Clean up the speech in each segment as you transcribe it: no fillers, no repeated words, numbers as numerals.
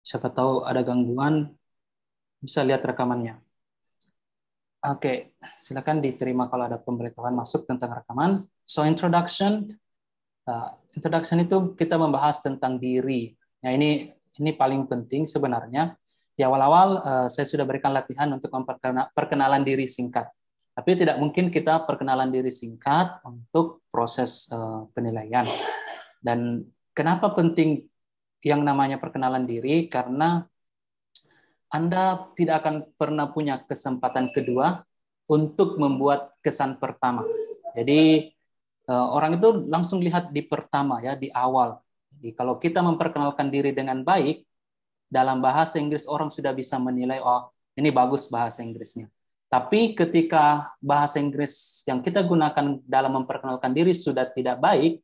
Siapa tahu ada gangguan, bisa lihat rekamannya. Oke, silakan diterima kalau ada pemberitahuan masuk tentang rekaman. So introduction itu kita membahas tentang diri. Nah ini paling penting sebenarnya. Di awal-awal saya sudah berikan latihan untuk perkenalan diri singkat. Tapi tidak mungkin kita perkenalan diri singkat untuk proses penilaian. Dan kenapa penting yang namanya perkenalan diri? Karena Anda tidak akan pernah punya kesempatan kedua untuk membuat kesan pertama. Jadi orang itu langsung lihat di pertama ya, di awal. Jadi kalau kita memperkenalkan diri dengan baik, dalam bahasa Inggris orang sudah bisa menilai, oh ini bagus bahasa Inggrisnya. Tapi ketika bahasa Inggris yang kita gunakan dalam memperkenalkan diri sudah tidak baik,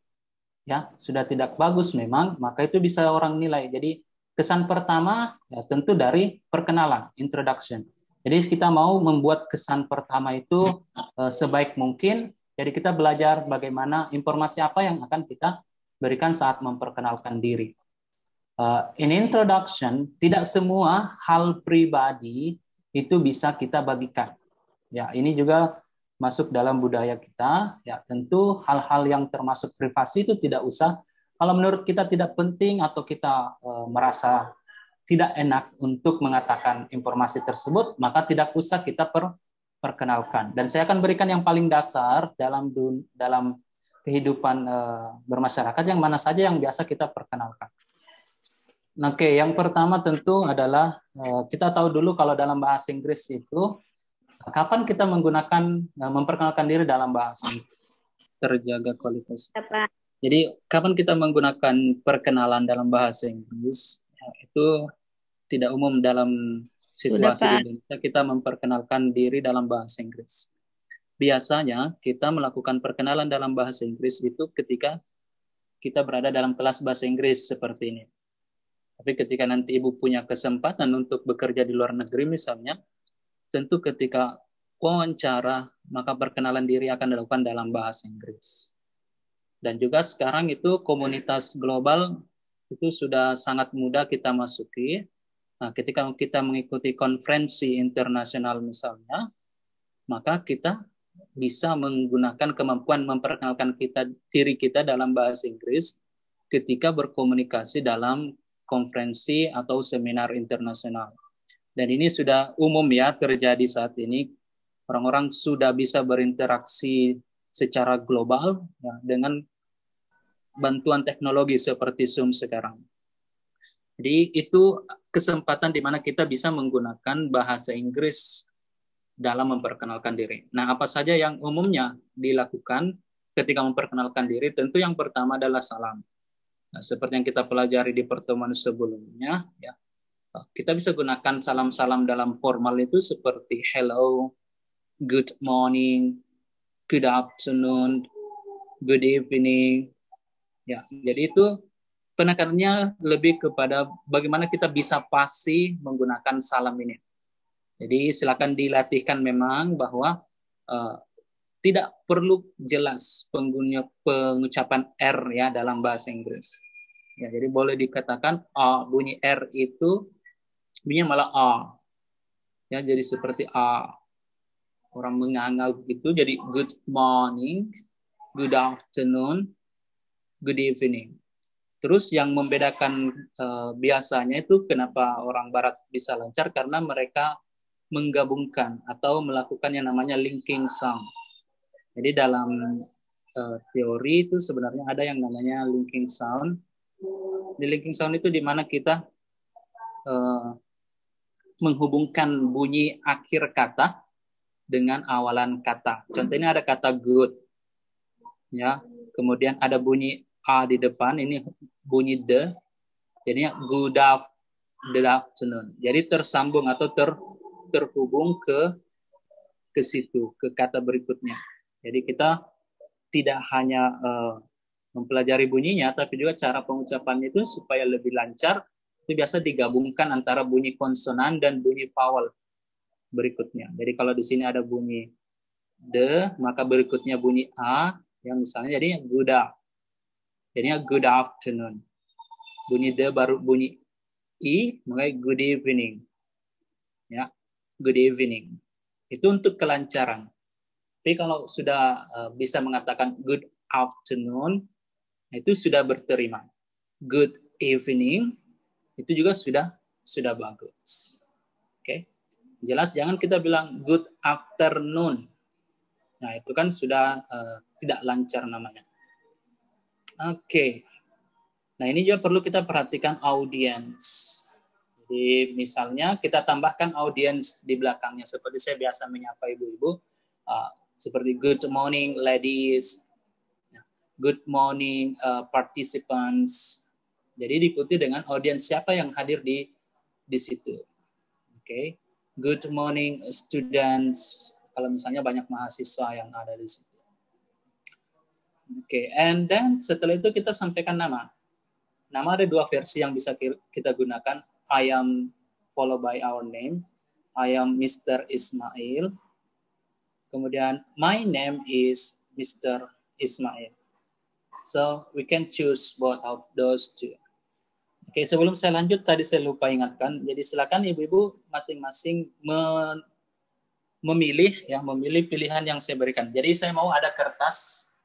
ya sudah tidak bagus memang, maka itu bisa orang nilai. Jadi kesan pertama ya tentu dari perkenalan, introduction. Jadi kita mau membuat kesan pertama itu sebaik mungkin. Jadi kita belajar bagaimana informasi apa yang akan kita berikan saat memperkenalkan diri. In introduction, tidak semua hal pribadi itu bisa kita bagikan. Ya, ini juga masuk dalam budaya kita. Ya, tentu hal-hal yang termasuk privasi itu tidak usah. Kalau menurut kita tidak penting atau kita merasa tidak enak untuk mengatakan informasi tersebut, maka tidak usah kita perkenalkan. Dan saya akan berikan yang paling dasar dalam kehidupan bermasyarakat yang mana saja yang biasa kita perkenalkan. Oke, yang pertama tentu adalah kita tahu dulu kalau dalam bahasa Inggris itu kapan kita menggunakan memperkenalkan diri dalam bahasa Inggris. Terjaga kualitas. Jadi kapan kita menggunakan perkenalan dalam bahasa Inggris itu tidak umum dalam situasi di Indonesia kita memperkenalkan diri dalam bahasa Inggris. Biasanya kita melakukan perkenalan dalam bahasa Inggris itu ketika kita berada dalam kelas bahasa Inggris seperti ini. Tapi ketika nanti ibu punya kesempatan untuk bekerja di luar negeri misalnya, tentu ketika wawancara, maka perkenalan diri akan dilakukan dalam bahasa Inggris. Dan juga sekarang itu komunitas global itu sudah sangat mudah kita masuki. Nah, ketika kita mengikuti konferensi internasional misalnya, maka kita bisa menggunakan kemampuan memperkenalkan diri kita dalam bahasa Inggris ketika berkomunikasi dalam konferensi atau seminar internasional. Dan ini sudah umum ya terjadi saat ini. Orang-orang sudah bisa berinteraksi secara global ya, dengan bantuan teknologi seperti Zoom sekarang. Jadi itu kesempatan di mana kita bisa menggunakan bahasa Inggris dalam memperkenalkan diri. Nah, apa saja yang umumnya dilakukan ketika memperkenalkan diri? Tentu yang pertama adalah salam. Nah, seperti yang kita pelajari di pertemuan sebelumnya, ya, kita bisa gunakan salam-salam dalam formal itu seperti hello, good morning, good afternoon, good evening. Ya, jadi itu penekanannya lebih kepada bagaimana kita bisa pasti menggunakan salam ini. Jadi silakan dilatihkan memang bahwa tidak perlu jelas pengucapan R ya dalam bahasa Inggris. Ya, jadi boleh dikatakan bunyi R itu bunyinya malah A. Ya, jadi seperti A. Orang menganga begitu jadi good morning, good afternoon, good evening. Terus yang membedakan biasanya itu kenapa orang barat bisa lancar karena mereka menggabungkan atau melakukan yang namanya linking sound. Jadi dalam teori itu sebenarnya ada yang namanya linking sound. Di linking sound itu di mana kita menghubungkan bunyi akhir kata dengan awalan kata. Contohnya ada kata good, ya. Kemudian ada bunyi a di depan, ini bunyi the, jadinya good afternoon. Jadi tersambung atau terhubung ke situ, ke kata berikutnya. Jadi kita tidak hanya mempelajari bunyinya, tapi juga cara pengucapannya itu supaya lebih lancar, itu biasa digabungkan antara bunyi konsonan dan bunyi vowel berikutnya. Jadi kalau di sini ada bunyi the, maka berikutnya bunyi a, yang misalnya jadinya jadinya good afternoon. Bunyi the baru bunyi mulai good evening. Ya, good evening. Itu untuk kelancaran. Tapi kalau sudah bisa mengatakan good afternoon, itu sudah berterima. Good evening, itu juga sudah bagus. Oke. Jelas jangan kita bilang good afternoon. Nah, itu kan sudah tidak lancar namanya. Oke. Nah, ini juga perlu kita perhatikan audience. Jadi misalnya kita tambahkan audience di belakangnya seperti saya biasa menyapa ibu-ibu seperti good morning ladies, good morning participants. Jadi diikuti dengan audience siapa yang hadir di situ. Oke. Good morning students. Kalau misalnya banyak mahasiswa yang ada di situ. Oke, and then setelah itu kita sampaikan nama. Nama ada dua versi yang bisa kita gunakan. I am followed by our name. I am Mr. Ismail. Kemudian my name is Mr. Ismail. So we can choose both of those two. Oke, sebelum saya lanjut tadi saya lupa ingatkan. Jadi silakan ibu-ibu masing-masing memilih pilihan yang saya berikan. Jadi saya mau ada kertas,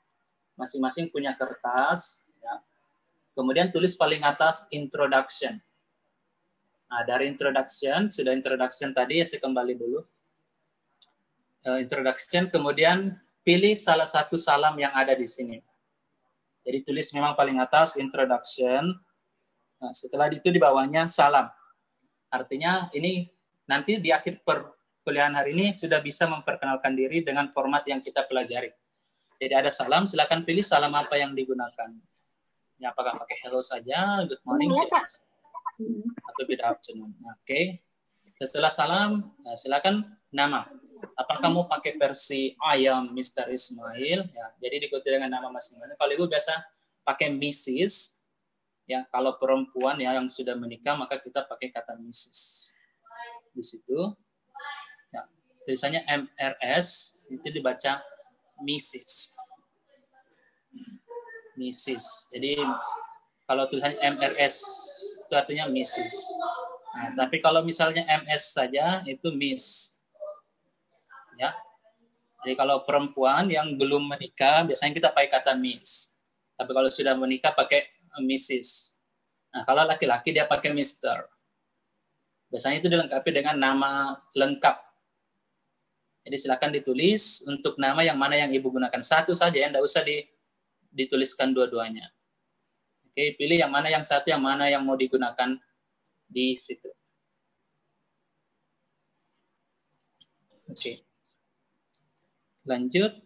masing-masing punya kertas. Ya. Kemudian tulis paling atas introduction. Nah, dari introduction, sudah introduction tadi, ya saya kembali dulu. Introduction, kemudian pilih salah satu salam yang ada di sini. Jadi tulis memang paling atas introduction. Nah, setelah itu di bawahnya salam. Artinya ini nanti di akhir perkuliahan hari ini sudah bisa memperkenalkan diri dengan format yang kita pelajari. Jadi ada salam, silakan pilih salam apa yang digunakan. Ya, apakah pakai hello saja, good morning, atau good afternoon. Oke. Setelah salam, silakan nama. Apakah kamu pakai versi I am Mr. Ismail? Ya, jadi diikuti dengan nama masing-masing. Kalau ibu biasa pakai Mrs. Ya, kalau perempuan ya yang sudah menikah maka kita pakai kata Mrs. Di situ. Ya, tulisannya MRS itu dibaca Mrs. Mrs. Jadi kalau tulisannya MRS itu artinya Mrs. Nah, tapi kalau misalnya MS saja itu Miss. Ya. Jadi kalau perempuan yang belum menikah biasanya kita pakai kata Miss. Tapi kalau sudah menikah pakai Mrs. Nah, kalau laki-laki dia pakai Mr. Biasanya itu dilengkapi dengan nama lengkap. Jadi silakan ditulis untuk nama yang mana yang ibu gunakan. Satu saja, ya, tidak usah dituliskan dua-duanya. Oke, pilih yang mana yang satu, yang mana yang mau digunakan di situ. Oke. Lanjut.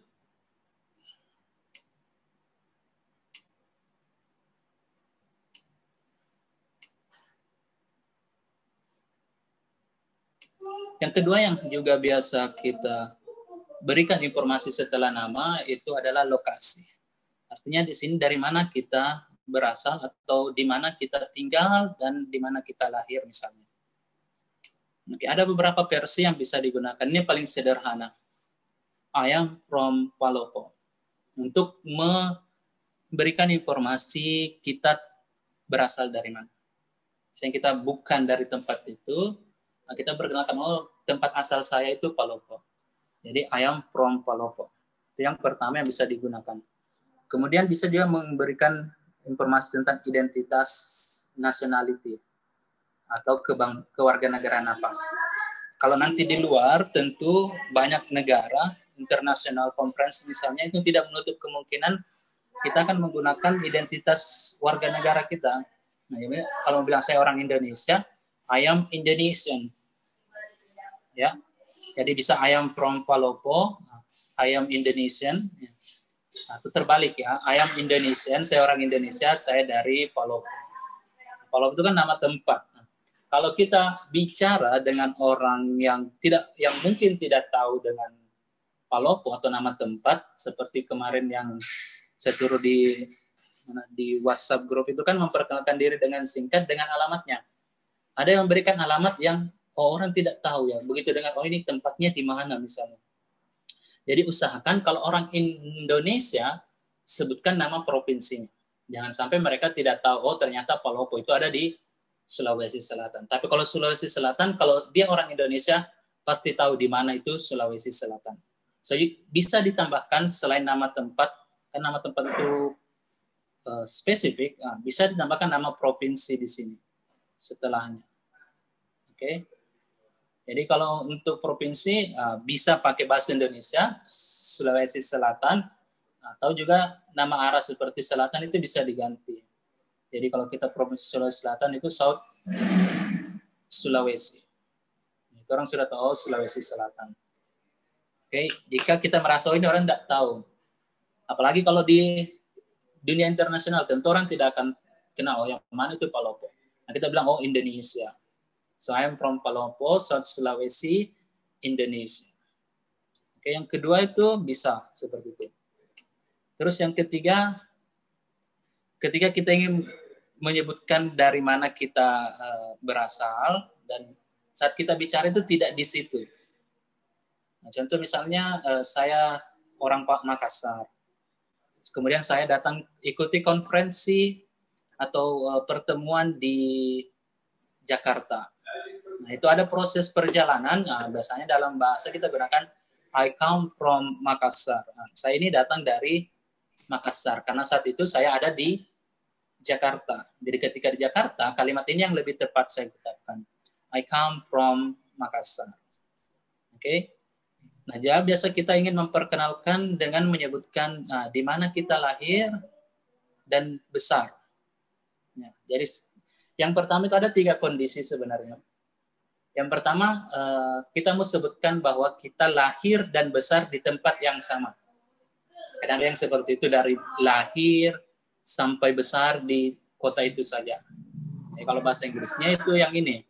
Yang kedua yang juga biasa kita berikan informasi setelah nama itu adalah lokasi. Artinya di sini dari mana kita berasal atau di mana kita tinggal dan di mana kita lahir misalnya. Oke, ada beberapa versi yang bisa digunakan. Ini paling sederhana. I am from Palopo. Untuk memberikan informasi kita berasal dari mana. Sehingga kita bukan dari tempat itu, kita berkenalkan, oh tempat asal saya itu Palopo. Jadi I am from Palopo. Itu yang pertama yang bisa digunakan. Kemudian bisa juga memberikan informasi tentang identitas nationality atau kewarganegaraan apa. Kalau nanti di luar tentu banyak negara, international conference misalnya itu tidak menutup kemungkinan kita akan menggunakan identitas warga negara kita. Nah, kalau bilang saya orang Indonesia, I am Indonesian. Ya. Jadi bisa I am from Palopo, I am Indonesian. Nah, itu terbalik ya. I am Indonesian, saya orang Indonesia, saya dari Palopo. Palopo itu kan nama tempat. Nah, kalau kita bicara dengan orang yang mungkin tidak tahu dengan Palopo atau nama tempat, seperti kemarin yang saya turun di WhatsApp grup itu kan memperkenalkan diri dengan singkat dengan alamatnya. Ada yang memberikan alamat yang orang tidak tahu ya. Begitu dengar, oh ini tempatnya di mana misalnya. Jadi usahakan kalau orang Indonesia sebutkan nama provinsinya. Jangan sampai mereka tidak tahu, oh ternyata Palopo itu ada di Sulawesi Selatan. Tapi kalau Sulawesi Selatan, kalau dia orang Indonesia, pasti tahu di mana itu Sulawesi Selatan. So, bisa ditambahkan selain nama tempat, kan nama tempat itu spesifik, bisa ditambahkan nama provinsi di sini setelahnya. Oke. Jadi kalau untuk provinsi bisa pakai bahasa Indonesia, Sulawesi Selatan, atau juga nama arah seperti selatan itu bisa diganti. Jadi kalau kita provinsi Sulawesi Selatan itu South Sulawesi. Itu orang sudah tahu Sulawesi Selatan. Oke, jika kita merasa ini orang tidak tahu. Apalagi kalau di dunia internasional, tentu orang tidak akan kenal yang mana itu Palopo. Nah, kita bilang, oh Indonesia. So, I am from Palopo, South Sulawesi, Indonesia. Oke, yang kedua itu bisa seperti itu. Terus yang ketiga, ketika kita ingin menyebutkan dari mana kita berasal, dan saat kita bicara itu tidak di situ. Nah, contoh misalnya saya orang Makassar. Kemudian saya datang ikuti konferensi atau pertemuan di Jakarta. Nah, itu ada proses perjalanan. Nah, biasanya dalam bahasa kita gunakan I come from Makassar. Nah, saya ini datang dari Makassar karena saat itu saya ada di Jakarta. Jadi ketika di Jakarta, kalimat ini yang lebih tepat saya ucapkan. I come from Makassar. Oke. Nah, jadi biasa kita ingin memperkenalkan dengan menyebutkan di mana kita lahir dan besar. Ya, jadi yang pertama itu ada 3 kondisi sebenarnya. Yang pertama, kita mau sebutkan bahwa kita lahir dan besar di tempat yang sama. Kadang yang seperti itu dari lahir sampai besar di kota itu saja. Jadi kalau bahasa Inggrisnya itu yang ini.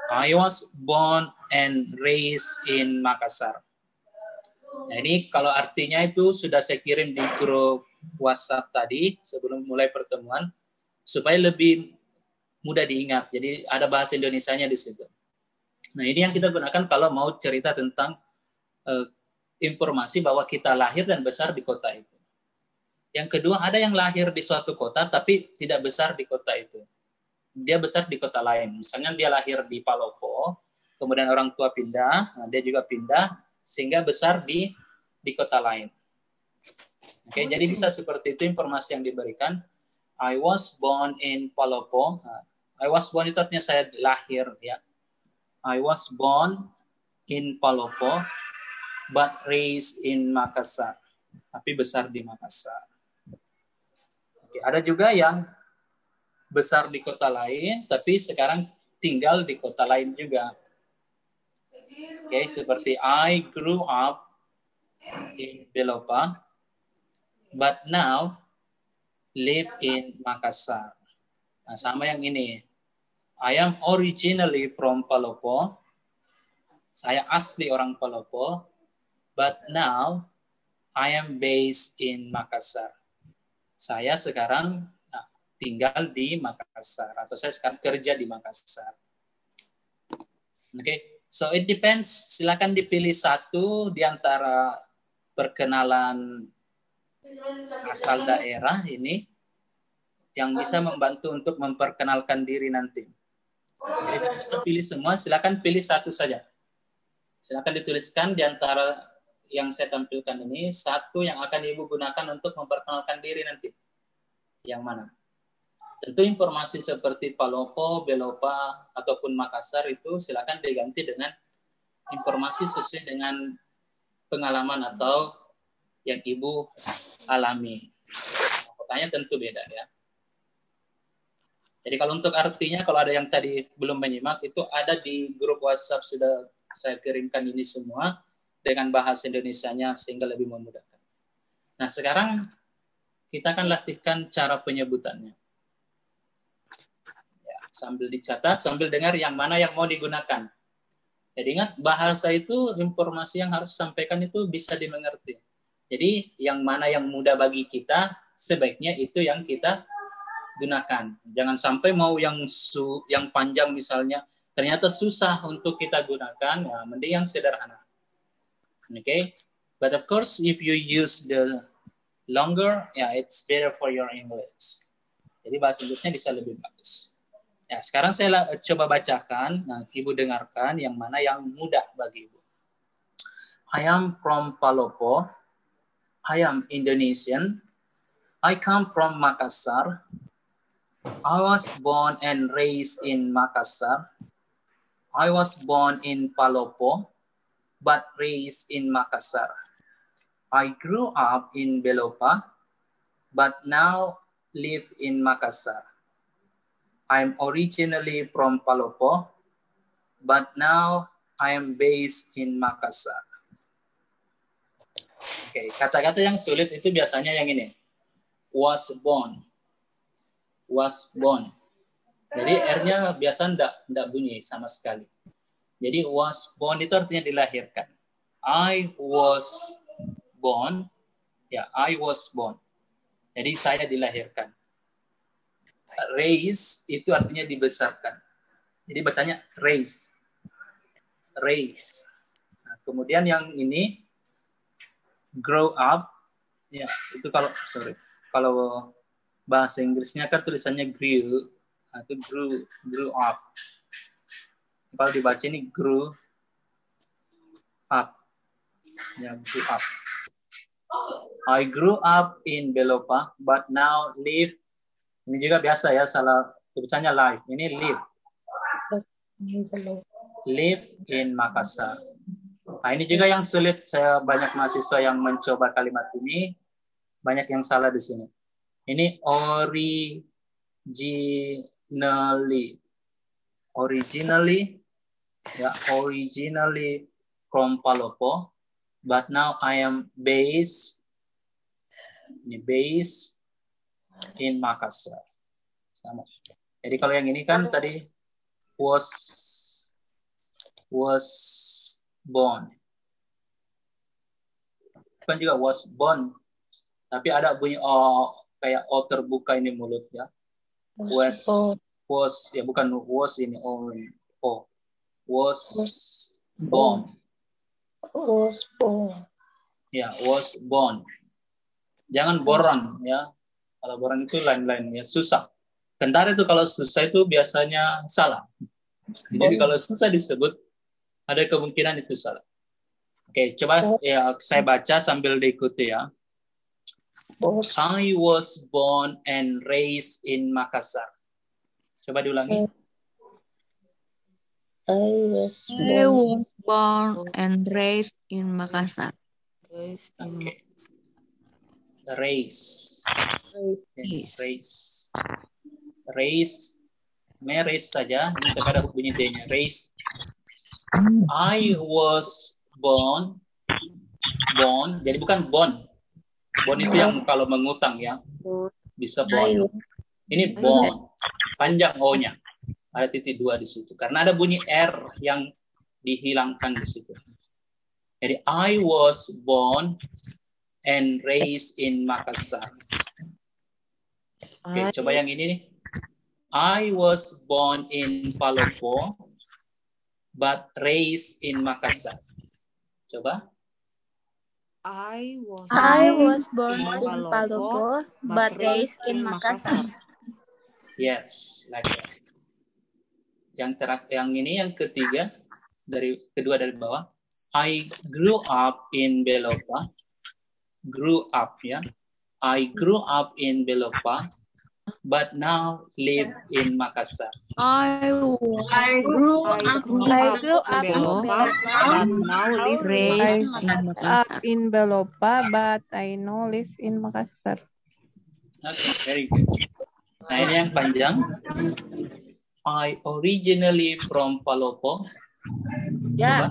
I was born and raised in Makassar. Nah, ini kalau artinya itu sudah saya kirim di grup WhatsApp tadi sebelum mulai pertemuan supaya lebih mudah diingat. Jadi ada bahasa Indonesianya di situ. Nah, ini yang kita gunakan kalau mau cerita tentang informasi bahwa kita lahir dan besar di kota itu. Yang kedua, ada yang lahir di suatu kota tapi tidak besar di kota itu. Dia besar di kota lain. Misalnya dia lahir di Palopo, kemudian orang tua pindah, dia juga pindah sehingga besar di kota lain. Oke, jadi bisa seperti itu informasi yang diberikan. I was born in Palopo. I was born itu artinya saya lahir, ya. I was born in Palopo, but raised in Makassar. Tapi besar di Makassar. Oke, ada juga yang besar di kota lain, tapi sekarang tinggal di kota lain juga. Oke, seperti I grew up in Belopa, but now live in Makassar. Nah, sama yang ini. I am originally from Palopo. Saya asli orang Palopo, but now I am based in Makassar. Saya sekarang tinggal di Makassar, atau saya sekarang kerja di Makassar. Oke. So it depends, silakan dipilih satu di antara perkenalan asal daerah ini yang bisa membantu untuk memperkenalkan diri nanti. Jadi tidak bisa pilih semua, silakan pilih satu saja. Silakan dituliskan di antara yang saya tampilkan ini, satu yang akan Ibu gunakan untuk memperkenalkan diri nanti. Yang mana? Tentu informasi seperti Palopo, Belopa, ataupun Makassar itu silakan diganti dengan informasi sesuai dengan pengalaman atau yang Ibu alami. Makanya tentu beda, ya. Jadi kalau untuk artinya, kalau ada yang tadi belum menyimak, itu ada di grup WhatsApp sudah saya kirimkan ini semua dengan bahasa Indonesianya sehingga lebih memudahkan. Nah, sekarang kita akan latihkan cara penyebutannya. Sambil dicatat, sambil dengar yang mana yang mau digunakan. Jadi ingat, bahasa itu informasi yang harus disampaikan itu bisa dimengerti. Jadi yang mana yang mudah bagi kita, sebaiknya itu yang kita gunakan. Jangan sampai mau yang panjang misalnya, ternyata susah untuk kita gunakan, ya mending yang sederhana. Okay? But of course, if you use the longer, yeah, it's better for your English. Jadi bahasa Inggrisnya bisa lebih bagus. Ya, sekarang saya coba bacakan, nah, Ibu dengarkan yang mana yang mudah bagi Ibu. I am from Palopo. I am Indonesian. I come from Makassar. I was born and raised in Makassar. I was born in Palopo, but raised in Makassar. I grew up in Belopa, but now live in Makassar. I'm originally from Palopo, but now I am based in Makassar. Oke, kata-kata yang sulit itu biasanya yang ini. Was born. Was born. Jadi R-nya biasa enggak bunyi sama sekali. Jadi was born itu artinya dilahirkan. I was born. Ya, I was born. Jadi saya dilahirkan. Raise itu artinya dibesarkan. Jadi bacanya raise. Raise. Nah, kemudian yang ini grow up. Ya, itu kalau bahasa Inggrisnya kan tulisannya grew. Nah, itu grew up. Kalau dibaca ini grew up. Ya, grew up. I grew up in Belopa, but now live. Ini juga biasa ya, salah bacanya live. Ini live. Live in Makassar. Nah, ini juga yang sulit. Saya banyak mahasiswa yang mencoba kalimat ini. Banyak yang salah di sini. Ini originally from Palopo, but now I am based in Makassar. Sama. Jadi kalau yang ini kan tadi was born. Kan juga was born. Tapi ada bunyi kayak O terbuka ini mulut ya. Was ya, bukan was ini O. Was born. Was born. Ya, was born. Jangan boron ya. Kalau boron itu lain-lain ya, susah. Kentara itu kalau susah itu biasanya salah. Jadi kalau susah disebut ada kemungkinan itu salah. Oke, coba ya saya baca sambil diikuti ya. I was born and raised in Makassar. Coba diulangi. I was born and raised in Makassar. Okay. Raise. Raise saja. Ini ada bunyi D-nya. Raise. I was born. Jadi bukan born. Born itu yang kalau mengutang ya. Bisa born. Ini born. Panjang O-nya. Ada titik 2 di situ. Karena ada bunyi R yang dihilangkan di situ. Jadi I was born and raised in Makassar. Oke, coba yang ini nih. I was born in Palopo, but raised in Makassar. Coba. I was born in Palopo, but raised in Makassar. Yes, like that. Yang ini yang ketiga kedua dari bawah. I grew up in Belopa. Grew up ya. I grew up in Belopa, but now live in Makassar. I grew up in Belopa, but now live in Belopa, but I now live in Makassar. Okay, very good. Nah, ini yang panjang. I originally from Palopo. Ya.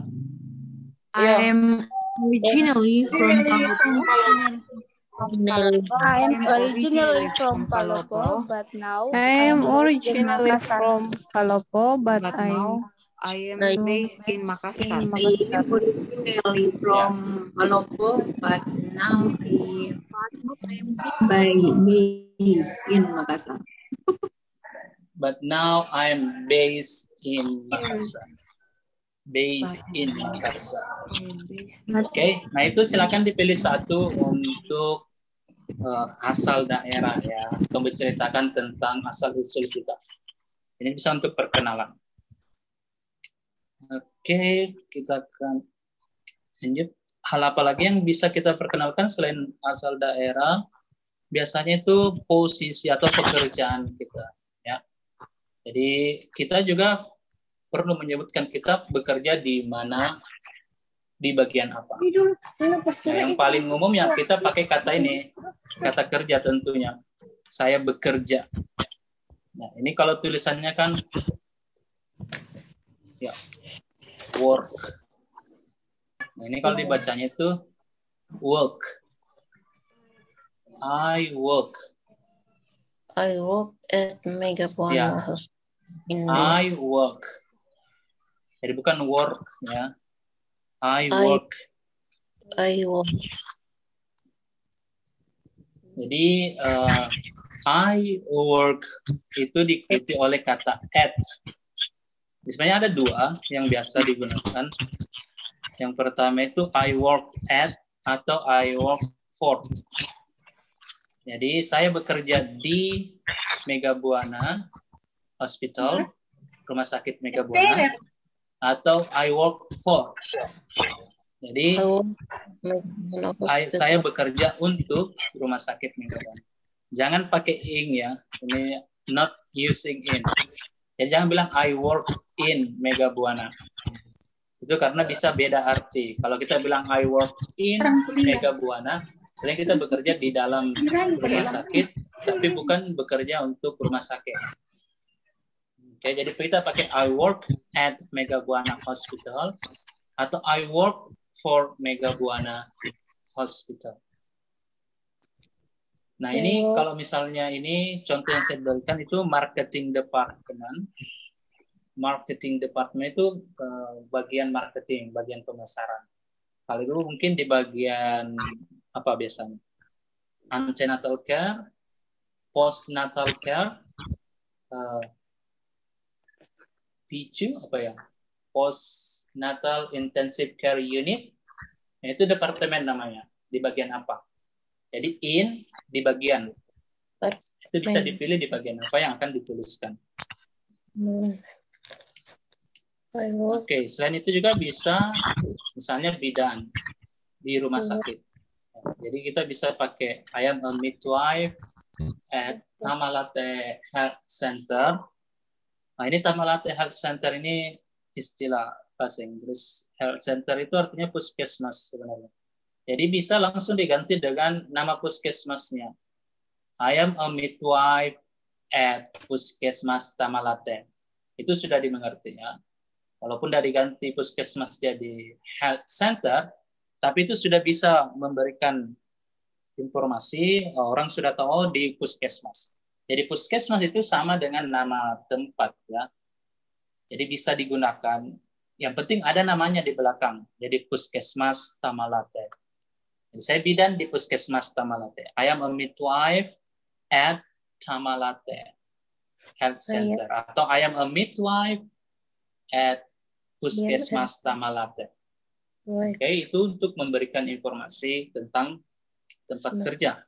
I am originally from Palopo. I am originally from Palopo, but now I am originally from Palopo, but now I am based in Makassar. I am originally from Palopo, but now I am based in Makassar. But now I am based in Makassar. Based in Makassar. Oke, nah itu silakan dipilih satu untuk asal daerah ya, atau menceritakan tentang asal usul kita. Ini bisa untuk perkenalan. Oke, kita akan lanjut. Hal apa lagi yang bisa kita perkenalkan selain asal daerah? Biasanya itu posisi atau pekerjaan kita, ya. Jadi kita juga perlu menyebutkan kita bekerja di mana, di bagian apa. Nah, yang paling umum ya kita pakai kata ini, kata kerja tentunya. Saya bekerja. Nah, ini kalau tulisannya kan ya work. Nah, ini kalau dibacanya itu work. I work at Mega Buana Ya. House. In I work. Jadi bukan work ya. I work. Jadi I work itu diikuti oleh kata at. Sebenarnya ada dua yang biasa digunakan. Yang pertama itu I work at atau I work for. Jadi saya bekerja di Mega Buana Hospital, Rumah Sakit Mega Buana, atau I work for. Jadi saya bekerja untuk Rumah Sakit Mega Buana. Jangan pakai ing ya, ini not using in. Jadi jangan bilang I work in Mega Buana. Itu karena bisa beda arti. Kalau kita bilang I work in Mega Buana, artinya kita bekerja di dalam rumah sakit, tapi bukan bekerja untuk rumah sakit. Oke, jadi kita pakai I work at Mega Buana Hospital atau I work for Mega Buana Hospital. Nah, ini kalau misalnya ini contoh yang saya berikan itu marketing department. Marketing department itu bagian marketing, bagian pemasaran. Kalau itu mungkin di bagian apa biasanya? Antenatal care, postnatal care, PICU apa ya? Postnatal intensive care unit. Nah, itu departemen namanya. Di bagian apa? Jadi in di bagian. Itu bisa dipilih di bagian apa yang akan dituliskan. Oke, selain itu juga bisa misalnya bidan di rumah sakit. Jadi kita bisa pakai I am a midwife at Tamalate Health Center. Nah, ini Tamalate Health Center ini istilah bahasa Inggris. Health Center itu artinya puskesmas sebenarnya. Jadi bisa langsung diganti dengan nama puskesmasnya. I am a midwife at Puskesmas Tamalate. Itu sudah dimengerti ya. Walaupun sudah diganti puskesmas jadi health center, tapi itu sudah bisa memberikan informasi, orang sudah tahu di puskesmas. Jadi puskesmas itu sama dengan nama tempat ya. Jadi bisa digunakan. Yang penting ada namanya di belakang. Jadi Puskesmas Tamalate. Jadi saya bidan di Puskesmas Tamalate. I am a midwife at Tamalate Health Center. Atau I am a midwife at Puskesmas Tamalate. Oke, itu untuk memberikan informasi tentang tempat kerja.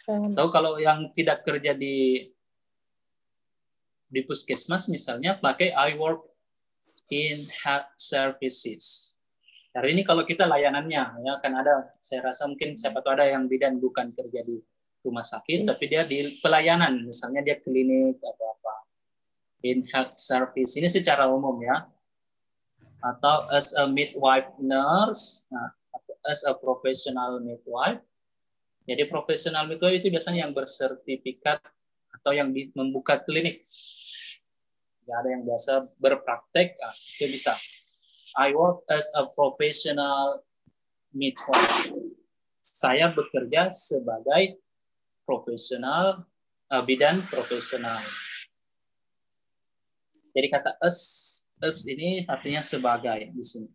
Atau kalau yang tidak kerja di puskesmas misalnya pakai I work in health services. Hari ini kalau kita layanannya ya kan ada, saya rasa mungkin siapa tahu ada yang bidan bukan kerja di rumah sakit tapi dia di pelayanan, misalnya dia klinik atau apa. In health service ini secara umum ya. Atau as a midwife nurse, atau as a professional midwife. Jadi professional midwife itu biasanya yang bersertifikat atau yang membuka klinik. Gak ada yang biasa berpraktek, itu bisa. I work as a professional midwife. Saya bekerja sebagai profesional, bidan profesional. Jadi kata as ini artinya sebagai di sini.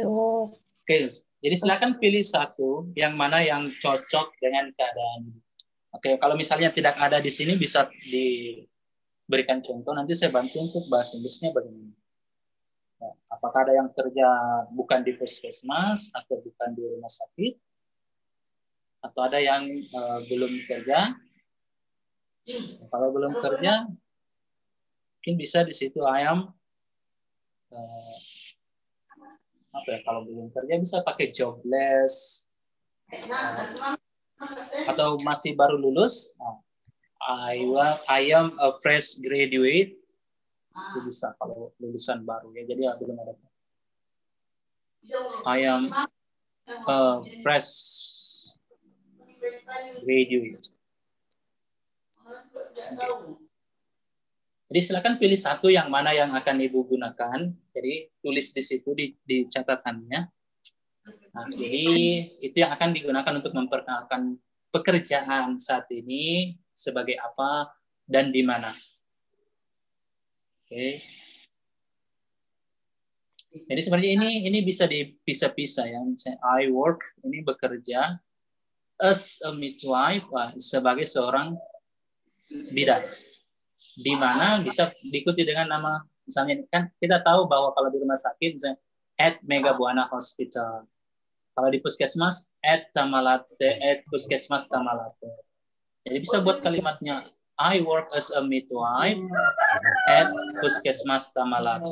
Oke, jadi silakan pilih satu yang mana yang cocok dengan keadaan. Oke, kalau misalnya tidak ada di sini bisa diberikan contoh. Nanti saya bantu untuk bahasa Inggrisnya bagaimana. Nah, apakah ada yang kerja bukan di puskesmas atau bukan di rumah sakit? Atau ada yang belum kerja? Kalau belum kerja, Mungkin bisa di situ I am apa ya, kalau belum kerja bisa pakai jobless, atau masih baru lulus, I am a fresh graduate, itu bisa kalau lulusan baru ya, jadi belum ada. I am a fresh graduate. Okay. Jadi silakan pilih satu yang mana yang akan Ibu gunakan. Jadi tulis di situ di catatannya. Nah, jadi itu yang akan digunakan untuk memperkenalkan pekerjaan saat ini sebagai apa dan di mana. Oke. Jadi seperti ini bisa dipisah-pisah ya. Misalnya I work, ini bekerja as a midwife, sebagai seorang bidan. Di mana bisa diikuti dengan nama, misalnya kan kita tahu bahwa kalau di rumah sakit misalnya at Mega Buana Hospital, kalau di puskesmas at Tamalate, at puskesmas Tamalate. Jadi bisa buat kalimatnya I work as a midwife at puskesmas Tamalate.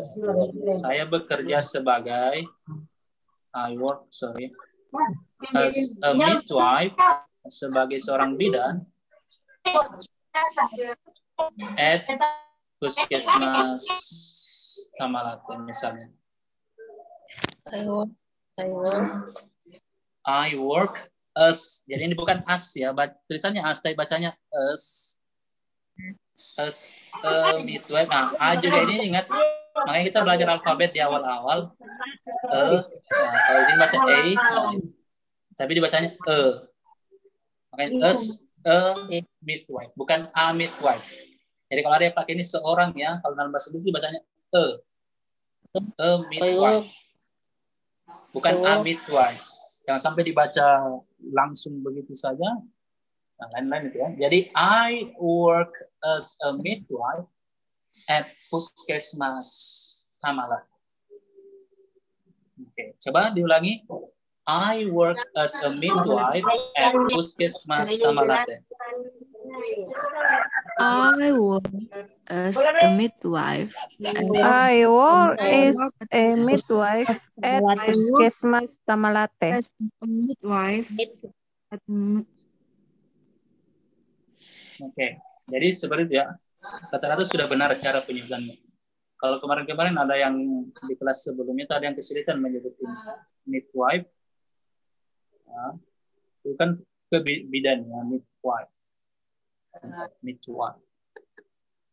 Saya bekerja sebagai as a midwife, sebagai seorang bidan at puskesmas Tamalate misalnya. I work as, jadi ini bukan as ya, tulisannya as tapi bacanya as midwife. Nah, A juga ini ingat, makanya kita belajar alfabet di awal-awal. Kalau di sini baca A, tapi dibacanya makanya as midwife, bukan a midwife. Jadi kalau ada yang pakai ini seorang ya, kalau dalam bahasa Inggris bacanya midwife, bukan a midwife. Jangan sampai dibaca langsung begitu saja. Nah, lain-lain itu ya. Jadi I work as a midwife at puskesmas Tamalate. Oke, coba diulangi. I work as a midwife at puskesmas Tamalate. I work as a midwife. I work as a midwife at puskesmas Tamalate. As a midwife. Oke, jadi seperti itu ya. Kata-kata sudah benar cara penyebutnya. Kalau kemarin-kemarin ada yang di kelas sebelumnya ada yang kesulitan menyebut midwife. Nah, itu kan ke bidan ya, midwife. Midwife.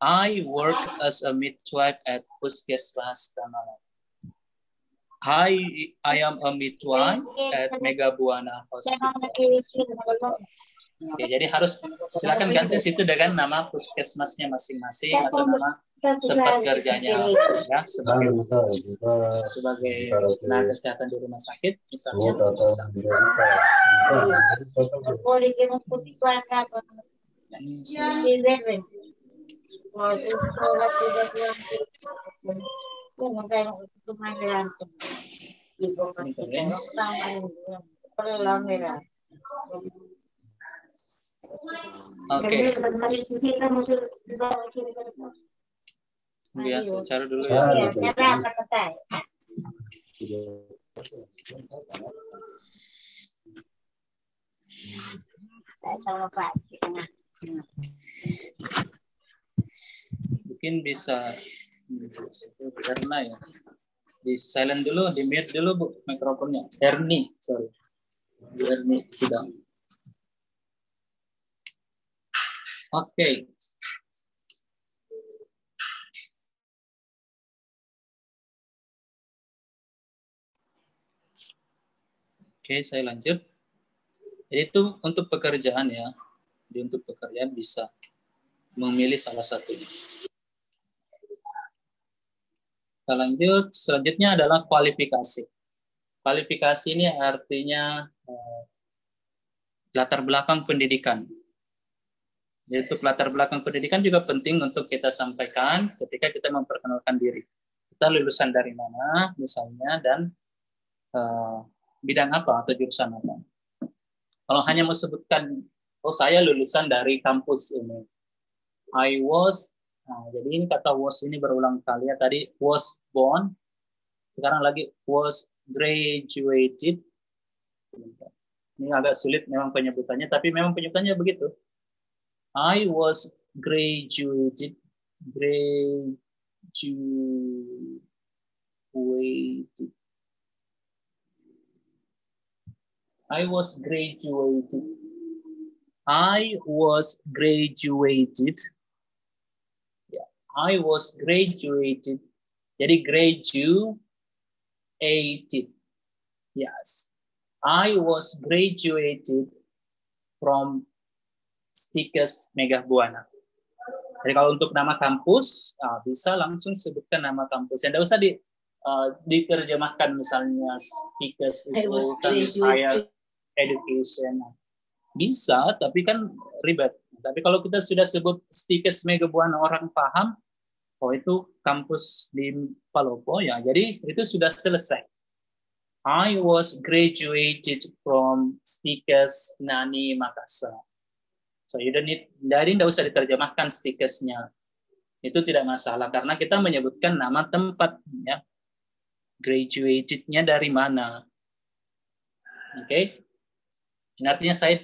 I work as a midwife at puskesmas Tamalate. I am a midwife at Mega Buana Hospital. Oke, jadi harus silakan ganti situ dengan nama puskesmasnya masing-masing atau nama tempat kerjanya ya, sebagai tenaga kesehatan di rumah sakit misalnya. Oke. Biasa cara dulu ya. Mungkin bisa karena ya. Di silent dulu, di mute dulu Bu mikrofonnya. Ernie, sorry. Ernie tidak. Oke. Oke, saya lanjut. Jadi itu untuk pekerjaan ya. Jadi untuk pekerjaan bisa memilih salah satunya. Kita lanjut. Selanjutnya adalah kualifikasi. Kualifikasi ini artinya latar belakang pendidikan. Yaitu latar belakang pendidikan juga penting untuk kita sampaikan ketika kita memperkenalkan diri. Kita lulusan dari mana misalnya dan bidang apa atau jurusan apa. Kalau hanya mau sebutkan, oh saya lulusan dari kampus ini. I was Nah, jadi ini kata was ini berulang kali ya. Tadi was born, sekarang lagi was graduated. Ini agak sulit memang penyebutannya, tapi memang penyebutannya begitu. I was graduated. I was graduated. I was graduated. Yeah, I was graduated. Jadi graduated. Yes. I was graduated from Stikes Megah Buana. Jadi kalau untuk nama kampus, bisa langsung sebutkan nama kampus. Yang tidak usah diterjemahkan misalnya Stikes itu kan higher education. Bisa, tapi kan ribet. Tapi kalau kita sudah sebut Stikes Megah Buana, orang paham, oh itu kampus di Palopo ya. Jadi itu sudah selesai. I was graduated from Stikes Nani Makassar. So you don't need, dari tidak usah diterjemahkan Stikesnya. Itu tidak masalah karena kita menyebutkan nama tempat ya. Graduated-nya dari mana? Oke. Okay? Ini artinya saya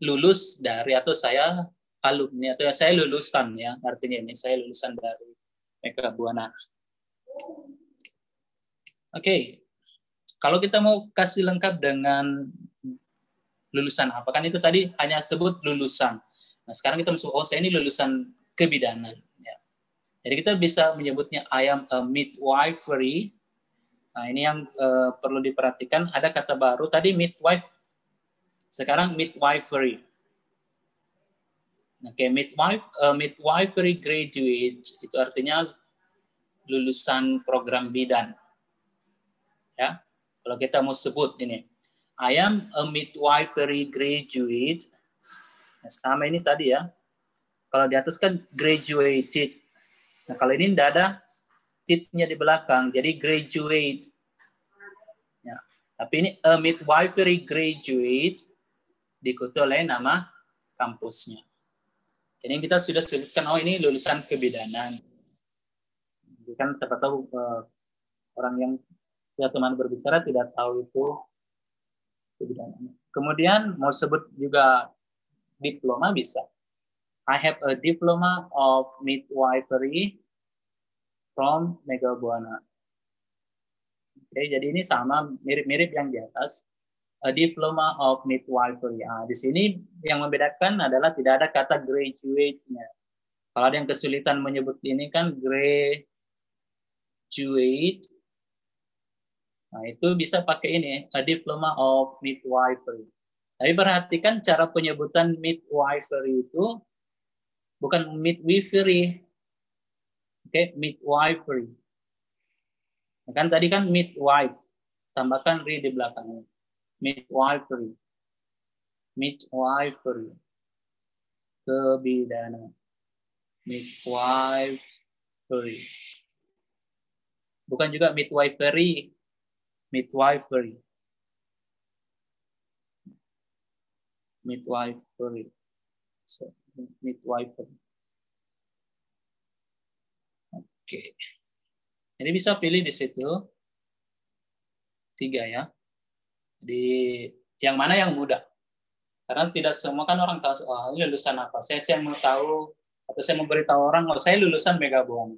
lulus dari atau saya alumni atau saya lulusan ya. Artinya ini saya lulusan dari Megah Buana. Oke. Okay. Kalau kita mau kasih lengkap dengan lulusan apa? Kan itu tadi hanya sebut lulusan. Nah sekarang kita masuk, saya ini lulusan kebidanan. Ya. Jadi kita bisa menyebutnya I am a midwifery. Nah ini yang perlu diperhatikan. Ada kata baru tadi midwife. Sekarang midwifery. Oke, midwifery graduate itu artinya lulusan program bidan. Ya. Kalau kita mau sebut ini, I am a midwifery graduate. Nah, sama ini tadi ya. Kalau di atas kan graduated. Nah, kalau ini tidak ada titnya di belakang, jadi graduate. Ya. Tapi ini a midwifery graduate diikuti oleh nama kampusnya. Jadi kita sudah sebutkan, oh ini lulusan kebidanan. Jadi kan siapa tahu orang yang ya teman berbicara tidak tahu itu kebidanan. Kemudian mau sebut juga diploma bisa. I have a diploma of midwifery from Megah Buana. Oke, jadi ini sama mirip-mirip yang di atas. A diploma of midwifery. Nah, di sini yang membedakan adalah tidak ada kata graduate-nya. Kalau ada yang kesulitan menyebut ini kan graduate. Nah, itu bisa pakai ini, a diploma of midwifery. Tapi perhatikan cara penyebutan midwifery itu bukan midwifery. Oke, midwifery. Kan tadi kan midwife, tambahkan ri di belakangnya. Midwifery. Midwifery. Kebidanan. Midwifery. Bukan juga midwifery. Midwifery. Midwifery. So, midwifery. Oke. Jadi bisa pilih di situ 3 ya. Jadi yang mana yang mudah? Karena tidak semua kan orang tahu, oh ini lulusan apa. Saya mau tahu atau saya mau beritahu orang, oh saya lulusan Megah Buana.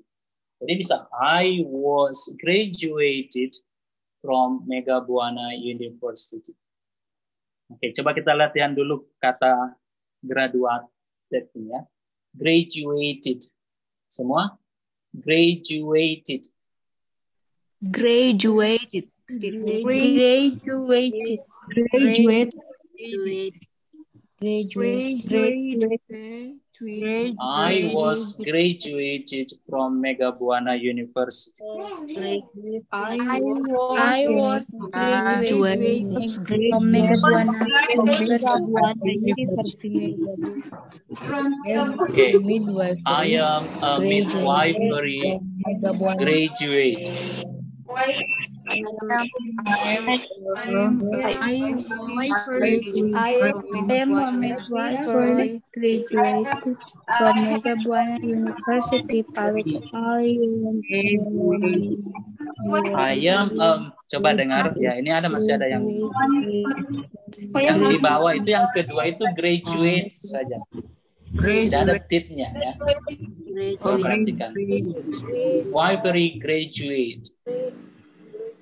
Jadi bisa I was graduated from Megah Buana University. Oke, coba kita latihan dulu kata graduated ya. Graduated. Semua? Graduated. Graduated. Graduated. I was graduated from Megah Buana University. I was graduated from Megah Buana University. Okay. I am a midwifery graduate. I am a midwife graduated from Mega Buana University, Paluco. Ayam, coba dengar ya. Ini masih ada yang di bawah itu, yang kedua itu graduate saja. Tidak ada tipnya ya. Perhatikan. Wifery graduate,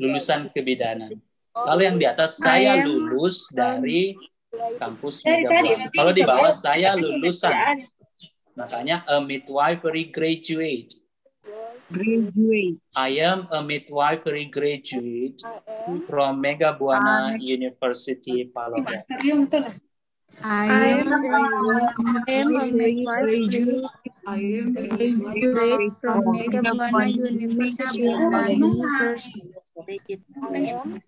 lulusan kebidanan. Kalau yang di atas, saya lulus dari kampus Mega Buana. Kalau di bawah, saya lulusan. Makanya a midwifery graduate. I am a midwifery graduate from Mega Buana University, Palopo. I am a midwife graduate from Mega Buana University.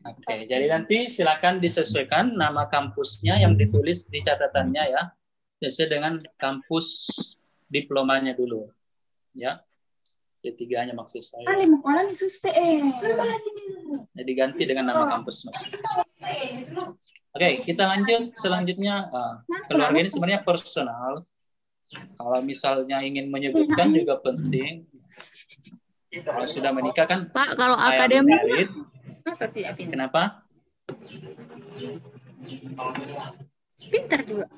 Oke, jadi nanti silakan disesuaikan nama kampusnya yang ditulis di catatannya ya, sesuai dengan kampus diplomanya dulu, ya. D3-nya maksud saya. Jadi ganti dengan nama kampus masing-masing. Oke, kita lanjut selanjutnya. Keluarga ini sebenarnya personal. Kalau misalnya ingin menyebutkan juga penting. Kalau sudah menikah kan, Pak, kalau akademik married. Kenapa? Pintar juga.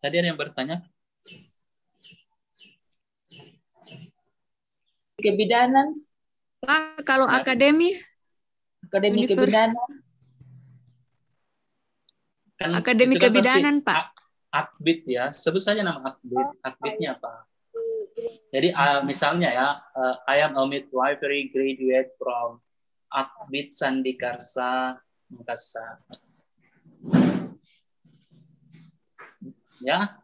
Tadi ada yang bertanya. Kebidanan. Pak, kalau akademi Kebidanan. Kan akademi itu kan kebidanan, pasti Pak. Akbid ya, sebut saja nama akbid. Akbidnya apa? Jadi misalnya ya, I am a midwifery graduate from Akbid Sandikarsa Makassar. Ya,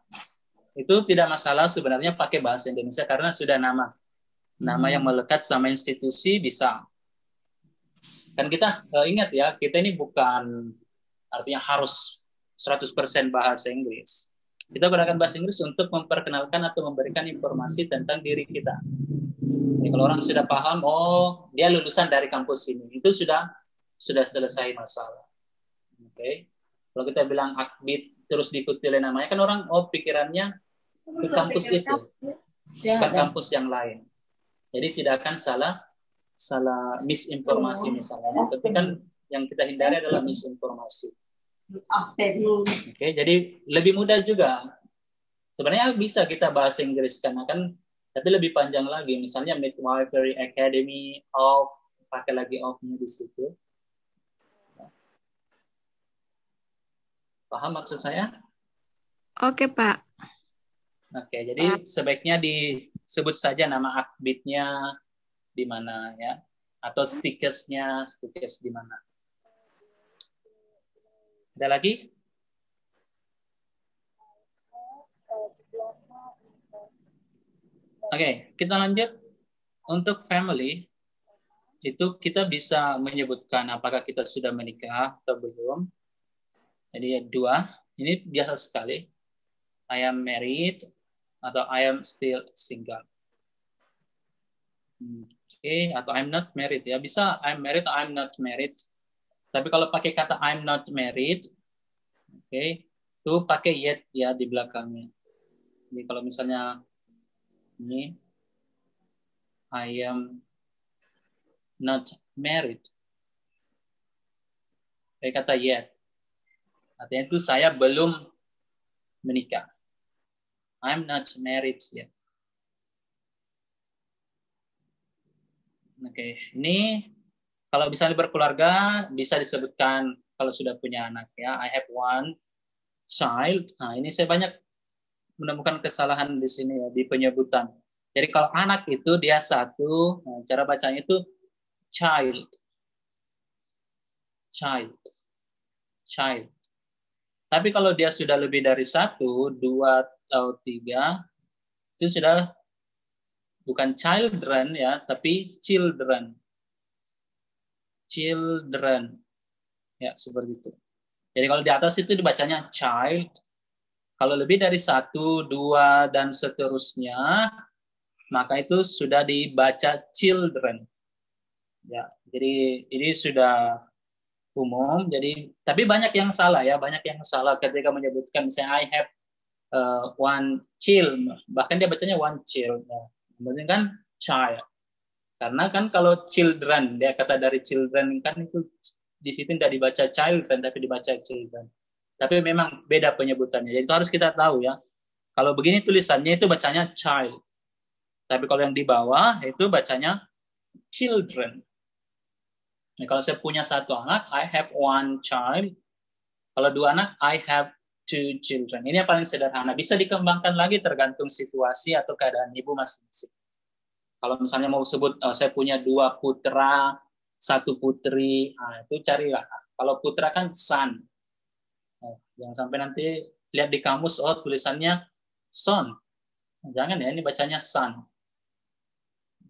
itu tidak masalah sebenarnya pakai bahasa Indonesia karena sudah nama yang melekat sama institusi bisa. Kan kita ingat ya, kita ini bukan artinya harus 100% bahasa Inggris. Kita gunakan bahasa Inggris untuk memperkenalkan atau memberikan informasi tentang diri kita. Jadi kalau orang sudah paham, oh dia lulusan dari kampus ini, itu sudah selesai masalah. Oke. Kalau kita bilang Akbid terus diikuti oleh namanya, kan orang pikirannya ke kampus itu, bukan kampus yang lain. Jadi tidak akan salah misinformasi misalnya. Tapi kan yang kita hindari adalah misinformasi. Oke, jadi lebih mudah juga. Sebenarnya bisa kita bahasa Inggris karena kan, tapi lebih panjang lagi. Misalnya Midwifery Academy of, pakai lagi of-nya di situ. Paham maksud saya? Oke, Pak. Oke, jadi sebaiknya disebut saja nama akbidnya di mana ya, atau stikes di mana. Ada lagi? Oke, kita lanjut. Untuk family, itu kita bisa menyebutkan apakah kita sudah menikah atau belum. Jadi dua, ini biasa sekali. I am married atau I am still single. Oke, atau I'm not married ya. Bisa I'm married atau I'm not married. Tapi kalau pakai kata I'm not married, oke, itu pakai yet ya di belakangnya. Jadi kalau misalnya ini I am not married, pakai kata yet. Artinya itu saya belum menikah. I'm not married yet. Oke, ini kalau misalnya berkeluarga bisa disebutkan kalau sudah punya anak ya. I have one child. Nah, ini saya banyak menemukan kesalahan di sini ya di penyebutan. Jadi kalau anak itu dia satu, nah, cara bacanya itu child. Tapi kalau dia sudah lebih dari satu, dua atau tiga, itu sudah bukan children ya, tapi children. Ya, seperti itu. Jadi kalau di atas itu dibacanya child. Kalau lebih dari satu, dua, dan seterusnya, maka itu sudah dibaca children. Ya, jadi ini sudah umum. Jadi, tapi banyak yang salah ya, banyak yang salah ketika menyebutkan misalnya I have one child, bahkan dia bacanya one child. Ya. Kemudian kan child. Karena kan kalau children, dia kata dari children kan itu di situ tidak dibaca children tapi dibaca children. Tapi memang beda penyebutannya. Jadi itu harus kita tahu ya. Kalau begini tulisannya itu bacanya child. Tapi kalau yang di bawah itu bacanya children. Nah, kalau saya punya satu anak, I have one child. Kalau dua anak, I have two children. Ini yang paling sederhana. Bisa dikembangkan lagi tergantung situasi atau keadaan ibu masing-masing. Kalau misalnya mau sebut, saya punya 2 putra, 1 putri, nah, itu carilah. Kalau putra kan son. Nah, jangan sampai nanti lihat di kamus, oh tulisannya son. Nah, jangan ya, ini bacanya son.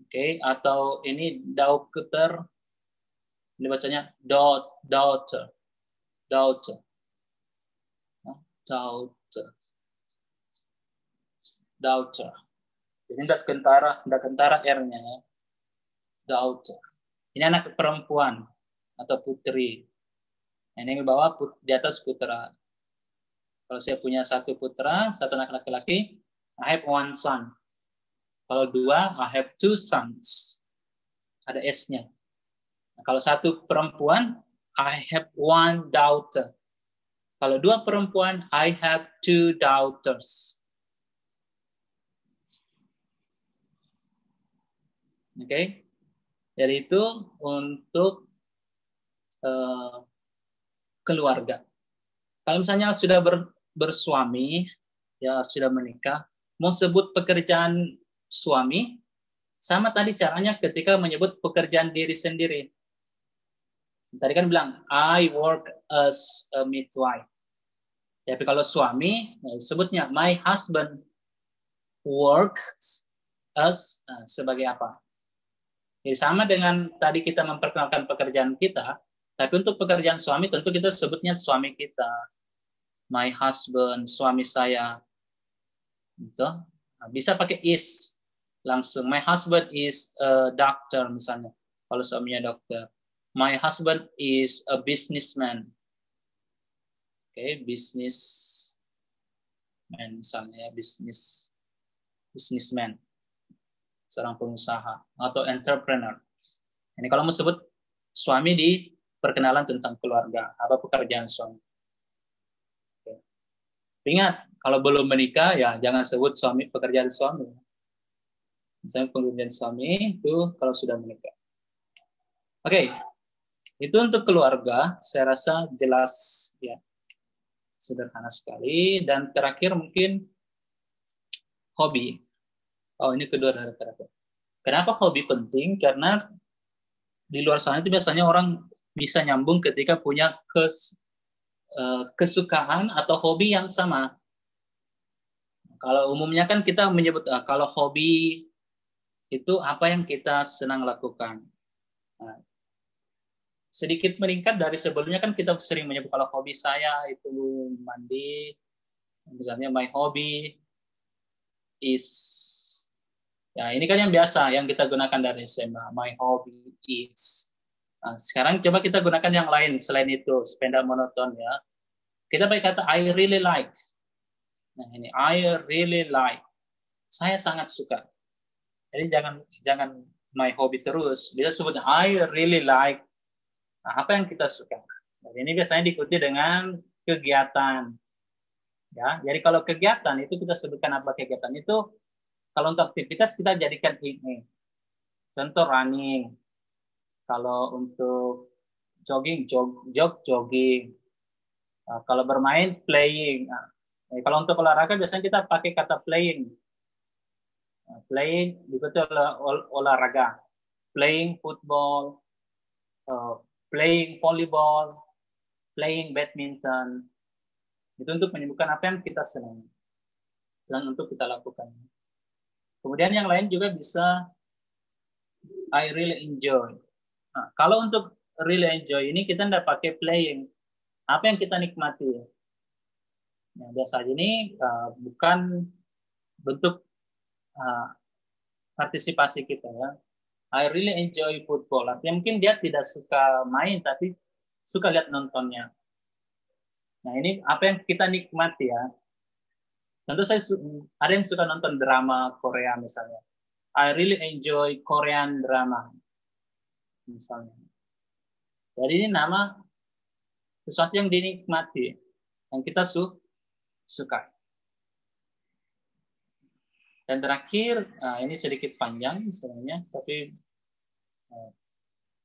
Oke, atau ini daughter, ini bacanya daughter. Daughter. Daughter. Jadi tidak kentara R-nya ya. Daughter. Ini anak perempuan atau putri. Ini yang bawah di atas putra. Kalau saya punya 1 putra, 1 anak laki-laki, I have one son. Kalau 2, I have 2 sons. Ada S-nya. Nah, kalau 1 perempuan, I have one daughter. Kalau 2 perempuan, I have 2 daughters. Oke, jadi itu untuk keluarga. Kalau misalnya sudah bersuami, ya sudah menikah, mau sebut pekerjaan suami, sama tadi caranya ketika menyebut pekerjaan diri sendiri. Tadi kan bilang, I work as a midwife. Tapi kalau suami, sebutnya my husband works as sebagai apa? Jadi sama dengan tadi kita memperkenalkan pekerjaan kita, tapi untuk pekerjaan suami tentu kita sebutnya suami kita. My husband, suami saya. Gitu. Nah, bisa pakai is langsung. My husband is a doctor misalnya. Kalau suaminya dokter. My husband is a businessman. Oke, businessman misalnya, businessman. Seorang pengusaha atau entrepreneur. Ini kalau mau sebut suami di perkenalan tentang keluarga, apa pekerjaan suami. Oke. Ingat, kalau belum menikah ya jangan sebut suami pekerjaan suami. Misalnya pekerjaan suami itu kalau sudah menikah. Oke. Itu untuk keluarga, saya rasa jelas ya. Sederhana sekali dan terakhir mungkin hobi. Oh, ini kedua dari terakhir. Kenapa hobi penting? Karena di luar sana itu biasanya orang bisa nyambung ketika punya kesukaan atau hobi yang sama. Kalau umumnya kan kita menyebut kalau hobi itu apa yang kita senang lakukan. Nah, sedikit meningkat dari sebelumnya kan kita sering menyebut kalau hobi saya itu mandi. Misalnya my hobby is. Ya, ini kan yang biasa, yang kita gunakan dari SMA. My hobby is. Nah, sekarang coba kita gunakan yang lain selain itu, sepeda monoton ya. Kita pakai kata I really like. Nah, ini I really like. Saya sangat suka. Jadi jangan my hobby terus. Bisa sebut I really like. Nah, apa yang kita suka? Nah, ini biasanya diikuti dengan kegiatan. Ya, jadi kalau kegiatan itu kita sebutkan apa kegiatan itu. Kalau untuk aktivitas kita jadikan ini. Contoh running. Kalau untuk jogging, jogging. Nah, kalau bermain, playing. Nah, kalau untuk olahraga biasanya kita pakai kata playing. Nah, playing diikuti olahraga. Playing football, playing volleyball, playing badminton. Itu untuk menyebutkan apa yang kita senang untuk kita lakukan. Kemudian yang lain juga bisa I really enjoy. Nah, kalau untuk really enjoy ini kita tidak pakai playing. Apa yang kita nikmati? Nah, biasa ini bukan bentuk partisipasi kita ya. I really enjoy football. Artinya mungkin dia tidak suka main, tapi suka lihat nontonnya. Nah, ini apa yang kita nikmati ya. Tentu ada yang suka nonton drama Korea misalnya. I really enjoy Korean drama. Misalnya. Jadi ini nama sesuatu yang dinikmati, yang kita suka. Dan terakhir, ini sedikit panjang sebenarnya, tapi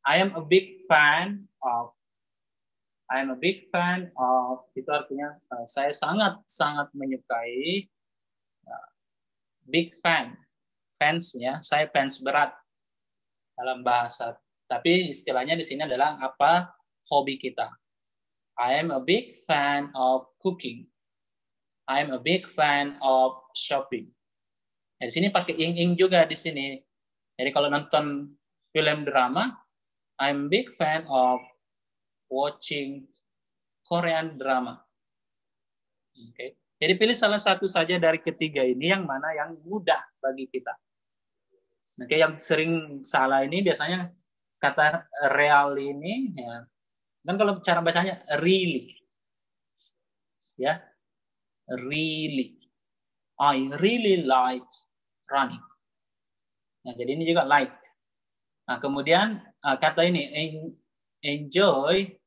I am a big fan of itu artinya saya sangat menyukai, big fan, fansnya, saya fans berat dalam bahasa. Tapi istilahnya di sini adalah apa hobi kita. I am a big fan of cooking. I am a big fan of shopping. Nah, di sini pakai ing juga di sini. Jadi kalau nonton film drama, I'm big fan of watching Korean drama. Okay. Jadi pilih salah satu saja dari ketiga ini yang mana yang mudah bagi kita. Oke, yang sering salah ini biasanya kata real ini, ya. Dan kalau cara bacanya really, ya, really. I really like running. Nah, jadi ini juga like. Nah, kemudian kata ini enjoy.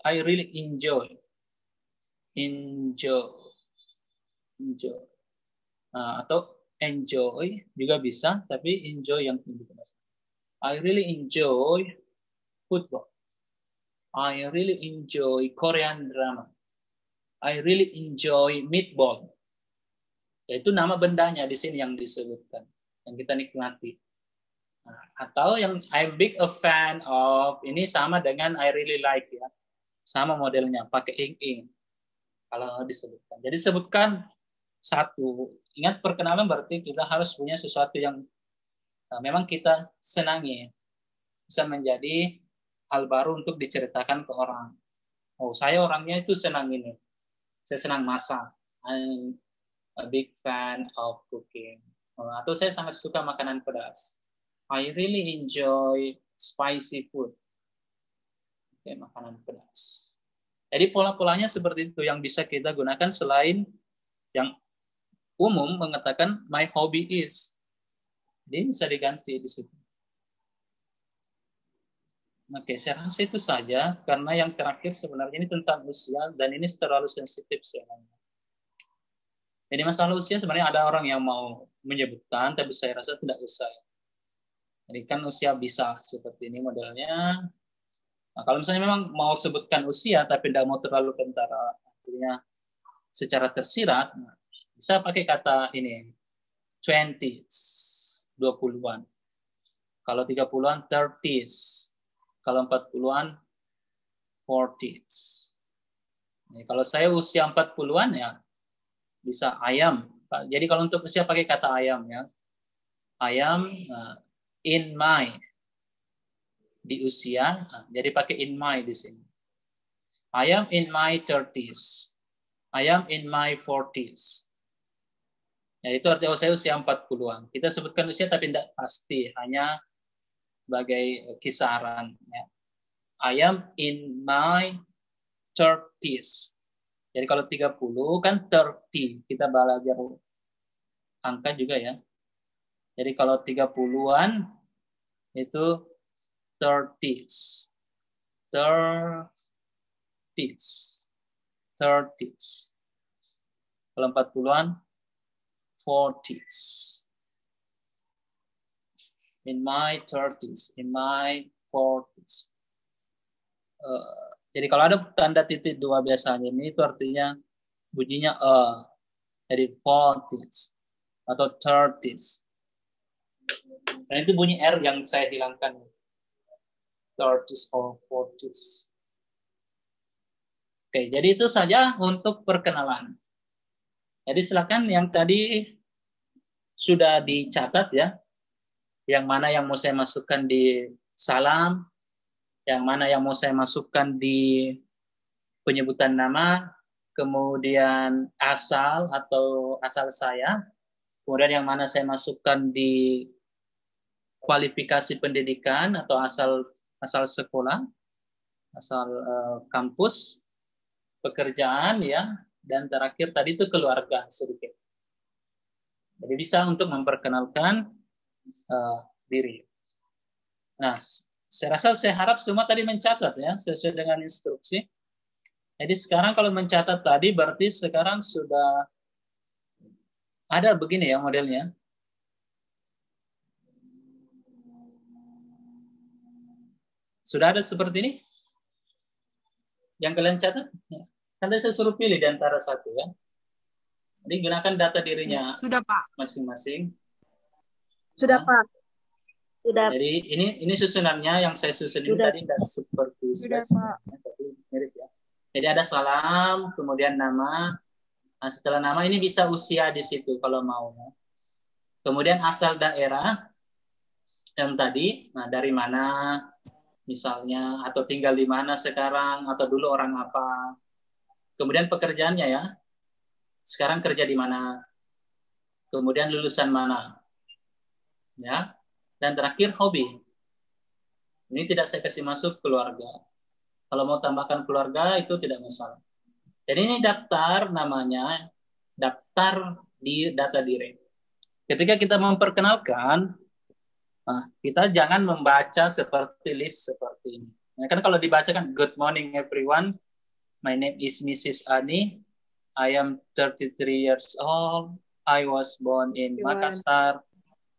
I really enjoy. Atau enjoy juga bisa, tapi enjoy yang tinggi. I really enjoy football. I really enjoy Korean drama. I really enjoy meatball. Yaitu nama bendanya di sini yang disebutkan, yang kita nikmati. Atau yang I'm big a fan of, ini sama dengan I really like ya. Sama modelnya, pakai ing. Kalau disebutkan. Jadi sebutkan satu. Ingat perkenalan berarti kita harus punya sesuatu yang memang kita senangi. Bisa menjadi hal baru untuk diceritakan ke orang. Oh, saya orangnya itu senang ini. Saya senang masak. I'm a big fan of cooking. Atau saya sangat suka makanan pedas. I really enjoy spicy food. Oke, makanan pedas. Jadi pola-polanya seperti itu yang bisa kita gunakan selain yang umum mengatakan my hobby is. Jadi bisa diganti di situ. Oke, saya rasa itu saja karena yang terakhir sebenarnya ini tentang usia dan ini terlalu sensitif sebenarnya. Jadi masalah usia sebenarnya ada orang yang mau menyebutkan, tapi saya rasa tidak usah. Jadi kan usia bisa seperti ini modelnya. Nah, kalau misalnya memang mau sebutkan usia tapi tidak mau terlalu kentara, artinya secara tersirat, bisa pakai kata ini 20s, 20-an. Kalau 30-an 30s. Kalau 40-an 40s. Nah, kalau saya usia 40-an ya bisa ayam. Jadi kalau untuk usia pakai kata ayam ya. Ayam in my di usia, jadi pakai in my di sini. I am in my 30s. I am in my 40s. Ya, itu artinya saya usia 40-an. Kita sebutkan usia tapi tidak pasti, hanya sebagai kisaran. Ya. I am in my 30s. Jadi kalau 30 kan 30. Kita belajar angka juga ya. Jadi kalau 30-an itu 30s. 30s. 30s. Kalau 40-an 40s. In my 30s, in my 40s. Jadi kalau ada tanda titik dua biasanya ini itu artinya bunyinya jadi 40s atau 30s. Dan itu bunyi R yang saya hilangkan. 30s or 40s. Oke, jadi itu saja untuk perkenalan. Jadi silakan yang tadi sudah dicatat ya. Yang mana yang mau saya masukkan di salam, yang mana yang mau saya masukkan di penyebutan nama, kemudian asal atau asal saya, kemudian yang mana saya masukkan di kualifikasi pendidikan atau asal sekolah, asal kampus, pekerjaan ya, dan terakhir tadi itu keluarga sedikit. Jadi bisa untuk memperkenalkan diri. Nah, saya harap semua tadi mencatat ya, sesuai dengan instruksi. Jadi sekarang kalau mencatat tadi berarti sekarang sudah ada begini ya modelnya. Sudah ada seperti ini? Yang kalian catat? Kan saya suruh pilih di antara satu ya. Jadi gunakan data dirinya Sudah, Pak. masing-masing. Sudah, Pak. Sudah. Jadi ini susunannya yang saya susun ini tadi tidak seperti Sudah, slide, tapi mirip ya. Jadi ada salam, kemudian nama. Nah, setelah nama ini bisa usia di situ kalau mau. Ya. Kemudian asal daerah yang tadi, nah dari mana misalnya, atau tinggal di mana sekarang, atau dulu orang apa. Kemudian pekerjaannya ya, sekarang kerja di mana. Kemudian lulusan mana. Ya. Dan terakhir hobi. Ini tidak saya kasih masuk keluarga. Kalau mau tambahkan keluarga itu tidak masalah. Jadi ini daftar namanya, daftar di data diri. Ketika kita memperkenalkan, kita jangan membaca seperti list seperti ini. Ya, kan kalau dibaca kan, good morning everyone, my name is Mrs. Ani, I am 33 years old, I was born in Makassar.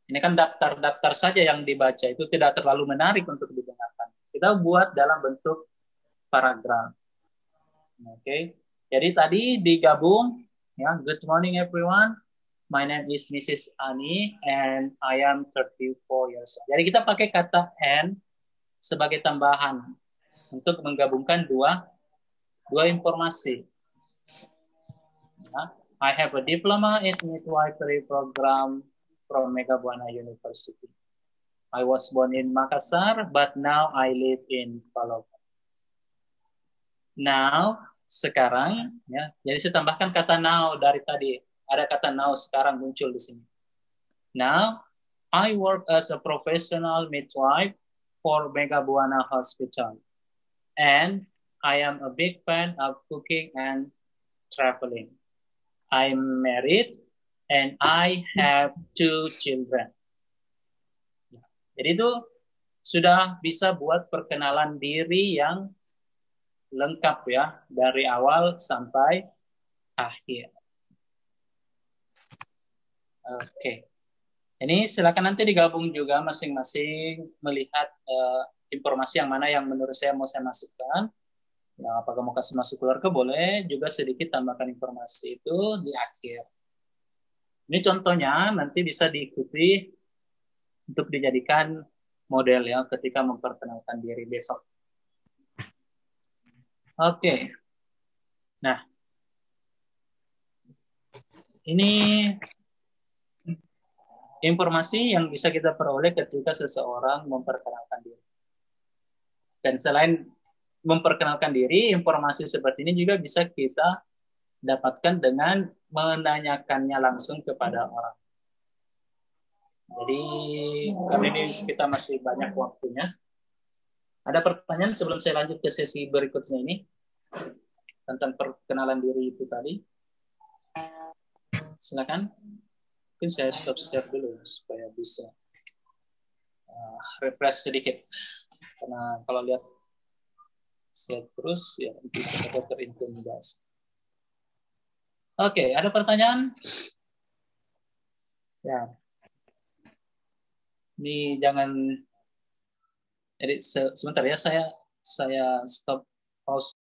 Ini kan daftar-daftar saja yang dibaca, itu tidak terlalu menarik untuk didengarkan. Kita buat dalam bentuk paragraf. Oke. Jadi tadi digabung ya, good morning everyone. My name is Mrs. Ani and I am 34 years old. Jadi kita pakai kata and sebagai tambahan untuk menggabungkan dua informasi. Ya. I have a diploma in midwifery program from Mega Buana University. I was born in Makassar, but now I live in Palopo. Now, sekarang, ya, jadi saya tambahkan kata now dari tadi. Ada kata now sekarang muncul di sini. Now, I work as a professional midwife for Mega Buana Hospital. And I am a big fan of cooking and traveling. I'm married and I have 2 children. Jadi itu sudah bisa buat perkenalan diri yang lengkap ya, dari awal sampai akhir. Oke. Ini silakan nanti digabung juga masing-masing melihat informasi yang mana yang menurut saya mau saya masukkan. Ya, apakah mau kasih masuk keluarga boleh, juga sedikit tambahkan informasi itu di akhir. Ini contohnya nanti bisa diikuti untuk dijadikan model ya ketika memperkenalkan diri besok. Oke. Nah, ini informasi yang bisa kita peroleh ketika seseorang memperkenalkan diri. Dan selain memperkenalkan diri, informasi seperti ini juga bisa kita dapatkan dengan menanyakannya langsung kepada orang. Jadi karena ini kita masih banyak waktunya. Ada pertanyaan sebelum saya lanjut ke sesi berikutnya ini tentang perkenalan diri itu tadi. Silakan. Mungkin saya stop share dulu supaya bisa refresh sedikit. Karena kalau lihat slide terus ya bisa terintimidasi. Oke, ada pertanyaan? Ya. Ini jangan. Jadi sebentar ya, saya stop pause.